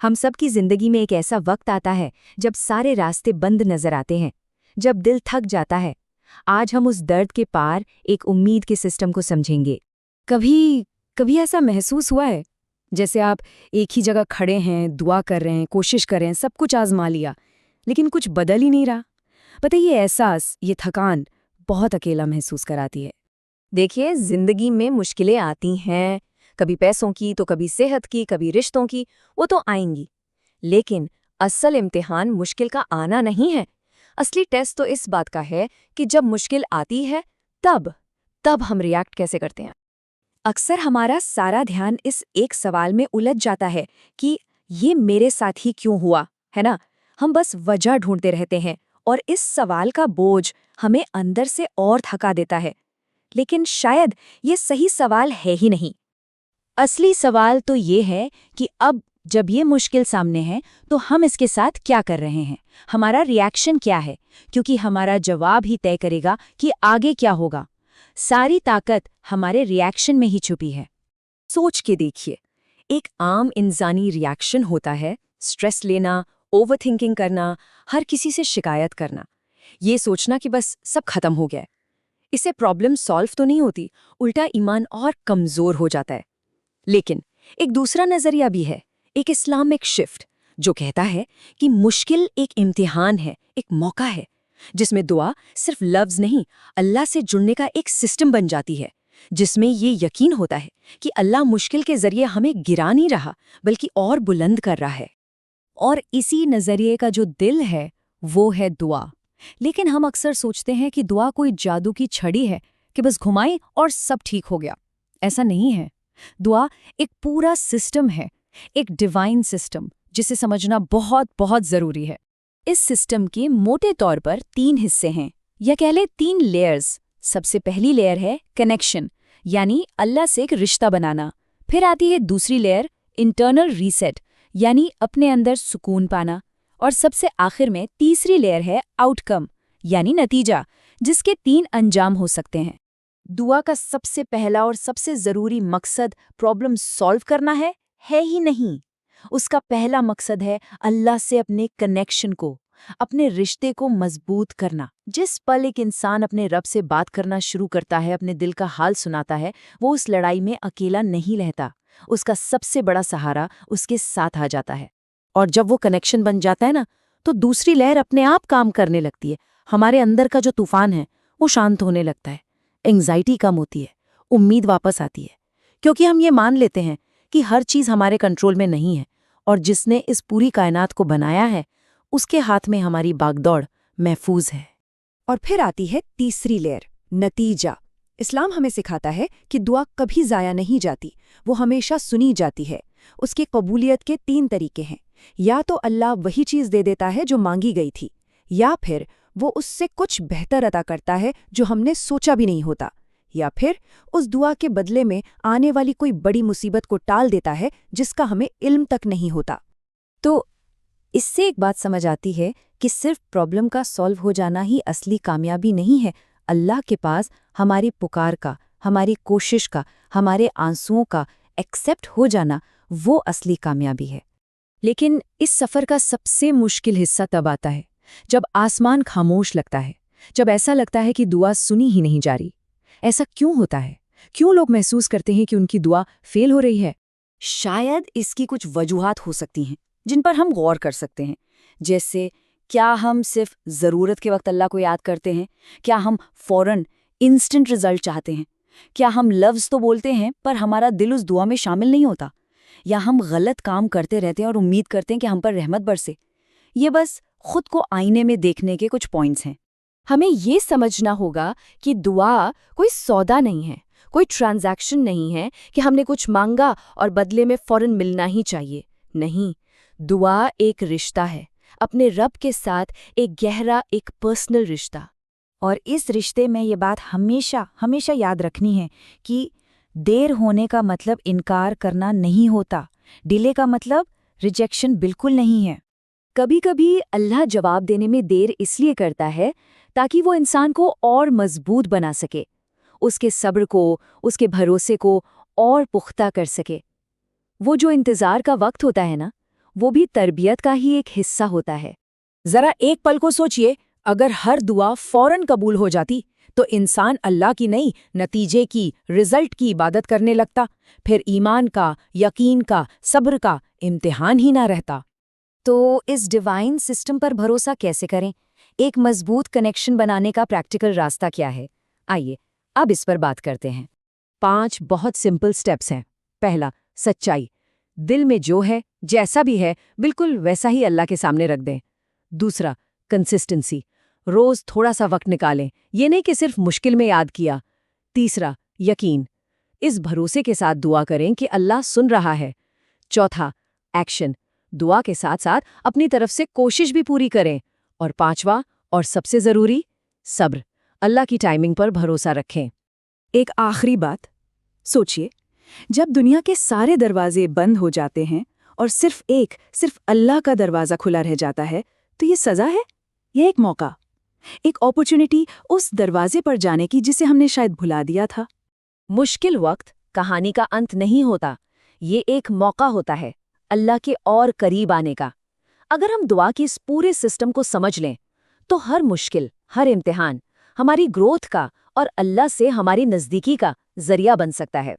हम सब की जिंदगी में एक ऐसा वक्त आता है जब सारे रास्ते बंद नजर आते हैं, जब दिल थक जाता है। आज हम उस दर्द के पार एक उम्मीद के सिस्टम को समझेंगे। कभी कभी ऐसा महसूस हुआ है जैसे आप एक ही जगह खड़े हैं, दुआ कर रहे हैं, कोशिश कर रहे हैं, सब कुछ आजमा लिया, लेकिन कुछ बदल ही नहीं रहा। पता है, ये एहसास, ये थकान बहुत अकेला महसूस कराती है। देखिए, जिंदगी में मुश्किलें आती हैं, कभी पैसों की तो कभी सेहत की, कभी रिश्तों की, वो तो आएंगी। लेकिन असल इम्तिहान मुश्किल का आना नहीं है। असली टेस्ट तो इस बात का है कि जब मुश्किल आती है तब तब हम रिएक्ट कैसे करते हैं। अक्सर हमारा सारा ध्यान इस एक सवाल में उलझ जाता है कि ये मेरे साथ ही क्यों हुआ, है ना। हम बस वजह ढूंढते रहते हैं और इस सवाल का बोझ हमें अंदर से और थका देता है। लेकिन शायद ये सही सवाल है ही नहीं। असली सवाल तो ये है कि अब जब ये मुश्किल सामने है तो हम इसके साथ क्या कर रहे हैं, हमारा रिएक्शन क्या है, क्योंकि हमारा जवाब ही तय करेगा कि आगे क्या होगा। सारी ताकत हमारे रिएक्शन में ही छुपी है। सोच के देखिए, एक आम इंसानी रिएक्शन होता है स्ट्रेस लेना, ओवरथिंकिंग करना, हर किसी से शिकायत करना, ये सोचना कि बस सब खत्म हो गया है। इससे प्रॉब्लम सॉल्व तो नहीं होती, उल्टा ईमान और कमजोर हो जाता है। लेकिन एक दूसरा नजरिया भी है, एक इस्लामिक शिफ्ट, जो कहता है कि मुश्किल एक इम्तिहान है, एक मौका है, जिसमें दुआ सिर्फ लफ्ज नहीं, अल्लाह से जुड़ने का एक सिस्टम बन जाती है, जिसमें ये यकीन होता है कि अल्लाह मुश्किल के जरिए हमें गिरा नहीं रहा, बल्कि और बुलंद कर रहा है। और इसी नजरिए का जो दिल है वो है दुआ। लेकिन हम अक्सर सोचते हैं कि दुआ कोई जादू की छड़ी है कि बस घुमाई और सब ठीक हो गया। ऐसा नहीं है। दुआ एक पूरा सिस्टम है, एक डिवाइन सिस्टम, जिसे समझना बहुत बहुत जरूरी है। इस सिस्टम के मोटे तौर पर 3 हिस्से हैं, या कह ले 3 लेयर्स। सबसे पहली लेयर है कनेक्शन, यानी अल्लाह से एक रिश्ता बनाना। फिर आती है दूसरी लेयर, इंटरनल रीसेट, यानी अपने अंदर सुकून पाना। और सबसे आखिर में तीसरी लेयर है आउटकम, यानी नतीजा, जिसके 3 अंजाम हो सकते हैं। दुआ का सबसे पहला और सबसे जरूरी मकसद प्रॉब्लम सॉल्व करना है ही नहीं। उसका पहला मकसद है अल्लाह से अपने कनेक्शन को, अपने रिश्ते को मजबूत करना। जिस पल एक इंसान अपने रब से बात करना शुरू करता है, अपने दिल का हाल सुनाता है, वो उस लड़ाई में अकेला नहीं रहता। उसका सबसे बड़ा सहारा उसके साथ आ जाता है। और जब वो कनेक्शन बन जाता है ना, तो दूसरी लहर अपने आप काम करने लगती है। हमारे अंदर का जो तूफान है वो शांत होने लगता है, एंग्जाइटी कम होती है, उम्मीद वापस आती है, क्योंकि हम ये मान लेते हैं कि हर चीज़ हमारे कंट्रोल में नहीं है और जिसने इस पूरी कायनात को बनाया है उसके हाथ में हमारी बागदौड़ महफूज है। और फिर आती है तीसरी लेयर, नतीजा। इस्लाम हमें सिखाता है कि दुआ कभी ज़ाया नहीं जाती, वो हमेशा सुनी जाती है। उसकी कबूलियत के 3 तरीके हैं। या तो अल्लाह वही चीज़ दे देता है जो मांगी गई थी, या फिर वो उससे कुछ बेहतर अता करता है जो हमने सोचा भी नहीं होता, या फिर उस दुआ के बदले में आने वाली कोई बड़ी मुसीबत को टाल देता है जिसका हमें इल्म तक नहीं होता। तो इससे एक बात समझ आती है कि सिर्फ प्रॉब्लम का सॉल्व हो जाना ही असली कामयाबी नहीं है। अल्लाह के पास हमारी पुकार का, हमारी कोशिश का, हमारे आंसुओं का एक्सेप्ट हो जाना वो असली कामयाबी है। लेकिन इस सफ़र का सबसे मुश्किल हिस्सा तब आता है जब आसमान खामोश लगता है, जब ऐसा लगता है कि दुआ सुनी ही नहीं जा रही। ऐसा क्यों होता है? क्यों लोग महसूस करते हैं कि उनकी दुआ फेल हो रही है? शायद इसकी कुछ वजूहात हो सकती हैं जिन पर हम गौर कर सकते हैं। जैसे, क्या हम सिर्फ ज़रूरत के वक्त अल्लाह को याद करते हैं? क्या हम फ़ौरन इंस्टेंट रिजल्ट चाहते हैं? क्या हम लफ्ज़ तो बोलते हैं पर हमारा दिल उस दुआ में शामिल नहीं होता? या हम गलत काम करते रहते हैं और उम्मीद करते हैं कि हम पर रहमत बरसे? ये बस खुद को आईने में देखने के कुछ पॉइंट्स हैं। हमें ये समझना होगा कि दुआ कोई सौदा नहीं है, कोई ट्रांजैक्शन नहीं है कि हमने कुछ मांगा और बदले में फौरन मिलना ही चाहिए। नहीं, दुआ एक रिश्ता है, अपने रब के साथ एक गहरा, एक पर्सनल रिश्ता। और इस रिश्ते में ये बात हमेशा हमेशा याद रखनी है कि देर होने का मतलब इनकार करना नहीं होता, डिले का मतलब रिजेक्शन बिल्कुल नहीं है। कभी-कभी अल्लाह जवाब देने में देर इसलिए करता है ताकि वो इंसान को और मजबूत बना सके, उसके सब्र को, उसके भरोसे को और पुख्ता कर सके। वो जो इंतज़ार का वक्त होता है ना, वो भी तरबियत का ही एक हिस्सा होता है। जरा एक पल को सोचिए, अगर हर दुआ फौरन कबूल हो जाती तो इंसान अल्लाह की नहीं, नतीजे की, रिजल्ट की इबादत करने लगता। फिर ईमान का, यकीन का, सब्र का इम्तिहान ही ना रहता। तो इस डिवाइन सिस्टम पर भरोसा कैसे करें? एक मजबूत कनेक्शन बनाने का प्रैक्टिकल रास्ता क्या है? आइए अब इस पर बात करते हैं। 5 बहुत सिंपल स्टेप्स हैं। पहला, सच्चाई। दिल में जो है, जैसा भी है, बिल्कुल वैसा ही अल्लाह के सामने रख दें। दूसरा, कंसिस्टेंसी। रोज थोड़ा सा वक्त निकालें, ये नहीं कि सिर्फ मुश्किल में याद किया। तीसरा, यकीन। इस भरोसे के साथ दुआ करें कि अल्लाह सुन रहा है। चौथा, एक्शन। दुआ के साथ साथ अपनी तरफ से कोशिश भी पूरी करें। और पांचवा और सबसे जरूरी, सब्र। अल्लाह की टाइमिंग पर भरोसा रखें। एक आखिरी बात, सोचिए, जब दुनिया के सारे दरवाजे बंद हो जाते हैं और सिर्फ अल्लाह का दरवाज़ा खुला रह जाता है, तो ये सज़ा है या एक मौका, एक अपॉर्चुनिटी उस दरवाजे पर जाने की जिसे हमने शायद भुला दिया था। मुश्किल वक्त कहानी का अंत नहीं होता, ये एक मौका होता है अल्लाह के और करीब आने का। अगर हम दुआ की इस पूरे सिस्टम को समझ लें, तो हर मुश्किल, हर इम्तिहान हमारी ग्रोथ का और अल्लाह से हमारी नज़दीकी का जरिया बन सकता है।